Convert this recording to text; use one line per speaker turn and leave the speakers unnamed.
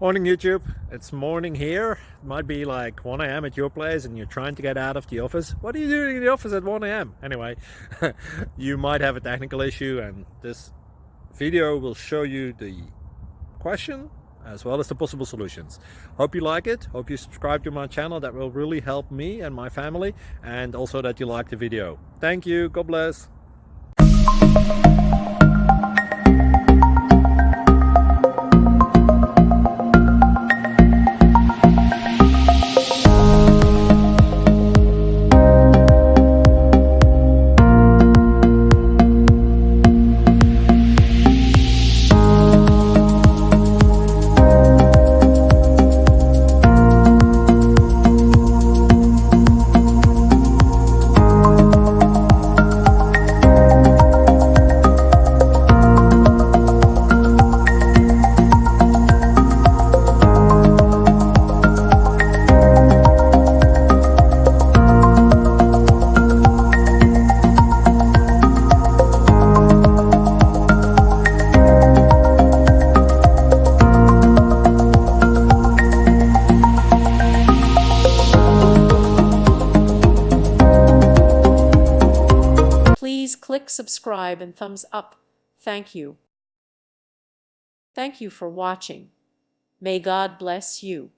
Morning YouTube, it's morning here. It might be like 1 a.m. at your place and you're trying to get out of the office. What are you doing in the office at 1 a.m.? Anyway, you might have a technical issue and this video will show you the question as well as the possible solutions. Hope you like it, hope you subscribe to my channel. That will really help me and my family, and also that you like the video. Thank you, God bless.
Please click subscribe and thumbs up. Thank you. Thank you for watching. May God bless you.